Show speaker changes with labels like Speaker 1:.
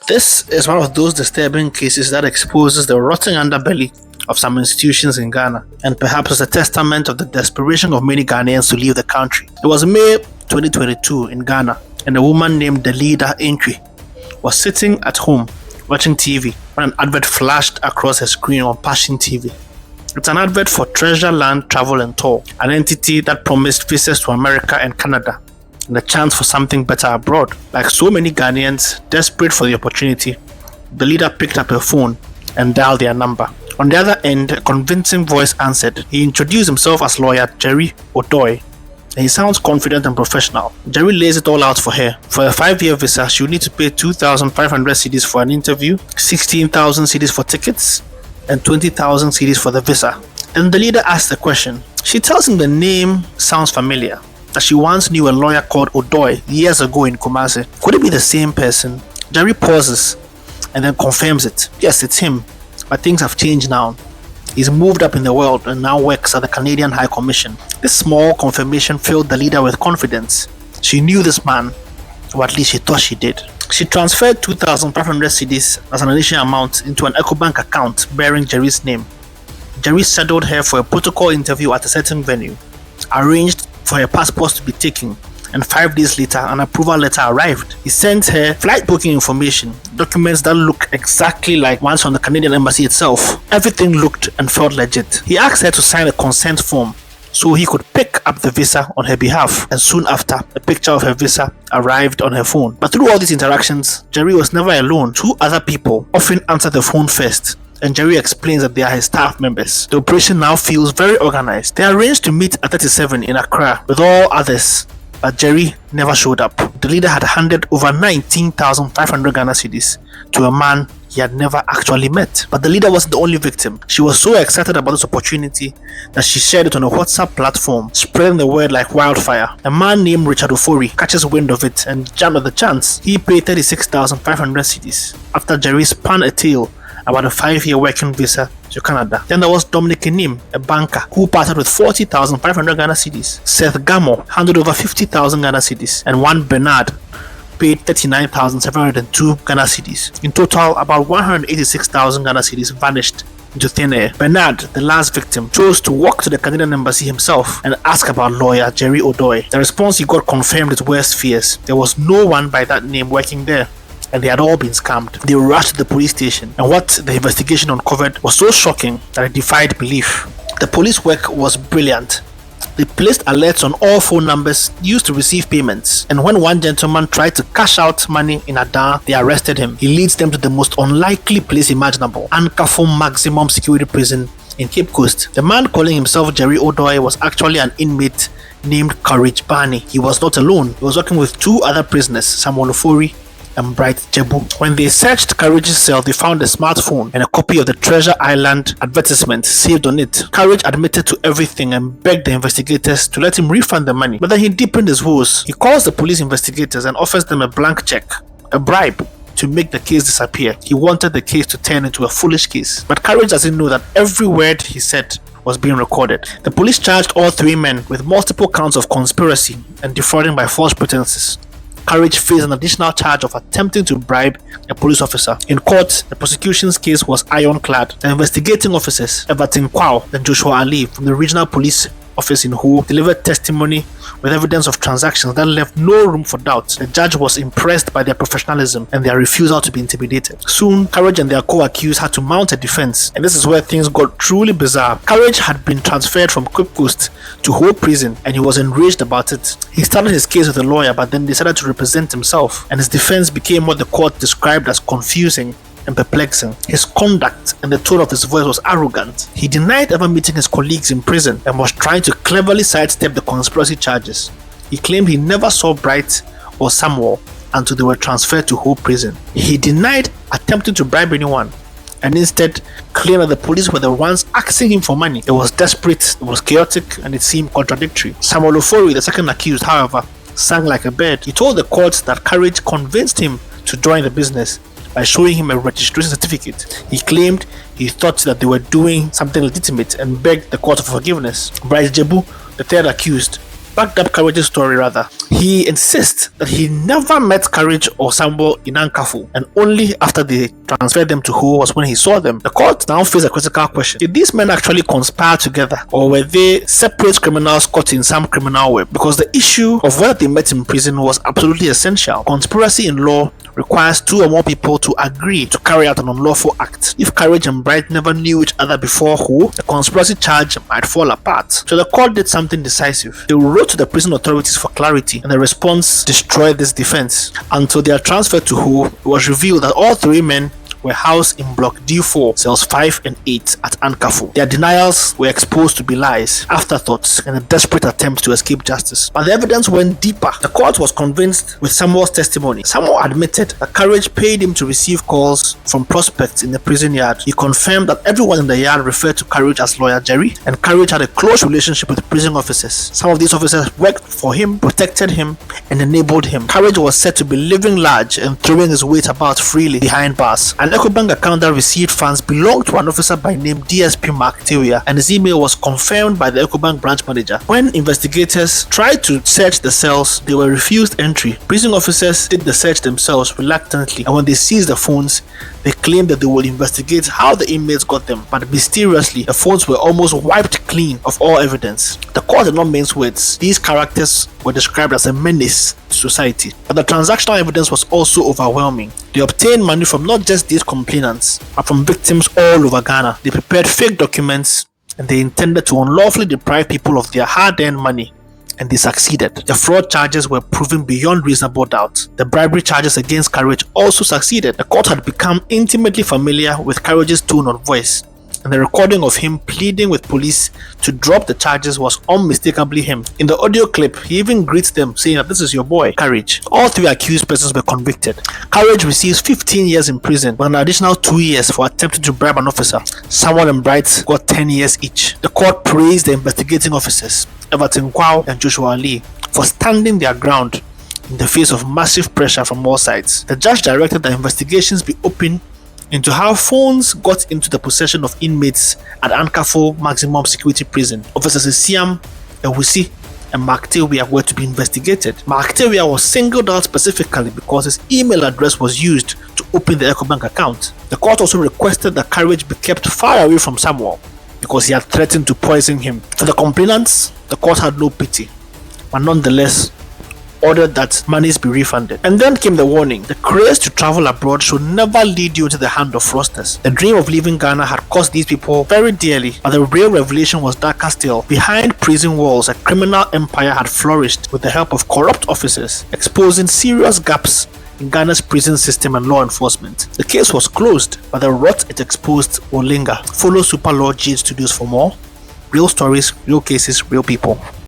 Speaker 1: This is one of those disturbing cases that exposes the rotten underbelly of some institutions in Ghana, and perhaps is a testament of the desperation of many Ghanaians to leave the country. It was May 2022 in Ghana, and a woman named Delida Entry was sitting at home watching TV when an advert flashed across her screen on Passion TV. It's an advert for Treasure Land Travel and Tour, an entity that promised visas to America and Canada and a chance for something better abroad. Like so many Ghanaians desperate for the opportunity, the leader picked up her phone and dialed their number. On the other end, a convincing voice answered. He introduced himself as lawyer Jerry Odoy, and he sounds confident and professional. Jerry lays it all out for her. For a 5-year visa, she would need to pay 2,500 cedis for an interview, 16,000 cedis for tickets, and 20,000 cedis for the visa. Then the leader asks the question. She tells him the name sounds familiar, that she once knew a lawyer called Odoy years ago in Kumasi. Could it be the same person? Jerry pauses and then confirms it. Yes, it's him, but things have changed now. He's moved up in the world and now works at the Canadian High Commission. This small confirmation filled the leader with confidence. She knew this man, or at least she thought she did. She transferred 2,500 cedis as an initial amount into an EcoBank account bearing Jerry's name. Jerry scheduled her for a protocol interview at a certain venue, arranged for her passport to be taken, and 5 days later an approval letter arrived. He sent her flight booking information, documents that look exactly like ones from the Canadian embassy itself. Everything looked and felt legit. He asked her to sign a consent form so he could pick up the visa on her behalf, and soon after, a picture of her visa arrived on her phone. But through all these interactions, Jerry was never alone. 2 other people often answered the phone first, and Jerry explains that they are his staff members. The operation now feels very organized. They arranged to meet at 37 in Accra with all others, but Jerry never showed up. The leader had handed over 19,500 Ghana cedis to a man he had never actually met. But the leader wasn't the only victim. She was so excited about this opportunity that she shared it on a WhatsApp platform, spreading the word like wildfire. A man named Richard Ofori catches wind of it and jumped at the chance. He paid 36,500 cedis after Jerry spun a tale about a 5-year working visa to Canada. Then there was Dominic Enim, a banker, who parted with 40,500 Ghana cedis. Seth Gamo handed over 50,000 Ghana cedis, and one Bernard paid 39,702 Ghana cedis. In total, about 186,000 Ghana cedis vanished into thin air. Bernard, the last victim, chose to walk to the Canadian embassy himself and ask about lawyer Jerry Odoy. The response he got confirmed his worst fears. There was no one by that name working there, and they had all been scammed. They rushed to the police station, and what the investigation uncovered was so shocking that it defied belief. The police work was brilliant. They placed alerts on all phone numbers used to receive payments, and when one gentleman tried to cash out money in Adan, they arrested him. He leads them to the most unlikely place imaginable, Ankafo Maximum Security Prison in Cape Coast. The man calling himself Jerry Odoy was actually an inmate named Courage Bani. He was not alone. He was working with 2 other prisoners, Samuel Ofori and Bright Jebu. When they searched Courage's cell, they found a smartphone and a copy of the Treasure Island advertisement saved on it. Courage admitted to everything and begged the investigators to let him refund the money, but then he deepened his woes. He calls the police investigators and offers them a blank check, a bribe, to make the case disappear. He wanted the case to turn into a foolish case, but Courage doesn't know that every word he said was being recorded. The police charged all 3 men with multiple counts of conspiracy and defrauding by false pretenses. Courage faced an additional charge of attempting to bribe a police officer. In court, the prosecution's case was ironclad. The investigating officers, Everton Kwao and Joshua Ali from the regional police office in Ho, delivered testimony with evidence of transactions that left no room for doubt. The judge was impressed by their professionalism and their refusal to be intimidated. Soon, Courage and their co-accused had to mount a defense, and this is where things got truly bizarre. Courage had been transferred from Cape Coast to Ho prison, and he was enraged about it. He started his case with a lawyer, but then decided to represent himself, and his defense became what the court described as confusing and perplexing. His conduct and the tone of his voice was arrogant. He denied ever meeting his colleagues in prison and was trying to cleverly sidestep the conspiracy charges. He claimed he never saw Bright or Samuel until they were transferred to Ho prison. He denied attempting to bribe anyone and instead claimed that the police were the ones asking him for money. It was desperate, it was chaotic, and it seemed contradictory. Samuel Ofori, the second accused, however, sang like a bird. He told the court that Courage convinced him to join the business by showing him a registration certificate. He claimed he thought that they were doing something legitimate and begged the court for forgiveness. Bryce Jebu, the third accused, backed up Courage's story rather. He insists that he never met Courage or Samuel in Ankafo, and only after they transferred them to Ho was when he saw them. The court now faced a critical question. Did these men actually conspire together, or were they separate criminals caught in some criminal web? Because the issue of whether they met in prison was absolutely essential. Conspiracy in law requires two or more people to agree to carry out an unlawful act. If Courage and Bright never knew each other before Ho, the conspiracy charge might fall apart. So the court did something decisive. They wrote to the prison authorities for clarity, and the response destroyed this defense. Until their transfer to Ho, it was revealed that all three men were housed in Block D4, cells 5 and 8 at Ankafo. Their denials were exposed to be lies, afterthoughts, and a desperate attempt to escape justice. But the evidence went deeper. The court was convinced with Samuel's testimony. Samuel admitted that Courage paid him to receive calls from prospects in the prison yard. He confirmed that everyone in the yard referred to Courage as Lawyer Jerry, and Courage had a close relationship with prison officers. Some of these officers worked for him, protected him, and enabled him. Courage was said to be living large and throwing his weight about freely behind bars. An Ecobank account that received funds belonged to an officer by name DSP Mark Tewia, and his email was confirmed by the Ecobank branch manager. When investigators tried to search the cells, they were refused entry. Prison officers did the search themselves reluctantly, and when they seized the phones, they claimed that they would investigate how the inmates got them, but mysteriously, the phones were almost wiped clean of all evidence. The court did not mince words. These characters were described as a menace to society. But the transactional evidence was also overwhelming. They obtained money from not just these complainants, but from victims all over Ghana. They prepared fake documents, and they intended to unlawfully deprive people of their hard-earned money. And they succeeded. The fraud charges were proven beyond reasonable doubt. The bribery charges against Courage also succeeded. The court had become intimately familiar with Courage's tone of voice, and the recording of him pleading with police to drop the charges was unmistakably him. In the audio clip, he even greets them saying that this is your boy, Courage. All three accused persons were convicted. Courage receives 15 years in prison, with an additional 2 years for attempting to bribe an officer. Samuel and Bright got 10 years each. The court praised the investigating officers, Everton Kwao and Joshua Lee, for standing their ground in the face of massive pressure from all sides. The judge directed that investigations be opened into how phones got into the possession of inmates at Ankafo Maximum Security Prison. Officers Isiam, Ewusi, and Mark Tewia were to be investigated. Mark Tewia was singled out specifically because his email address was used to open the Ecobank account. The court also requested that Courage be kept far away from Samuel because he had threatened to poison him. For the complainants, the court had no pity, but nonetheless ordered that monies be refunded. And then came the warning: the craze to travel abroad should never lead you into the hand of fraudsters. The dream of leaving Ghana had cost these people very dearly, but the real revelation was darker still. Behind prison walls, a criminal empire had flourished with the help of corrupt officers, exposing serious gaps in Ghana's prison system and law enforcement. The case was closed, but the rot it exposed will linger. Follow Super Law G Studios for more. Real stories, real cases, real people.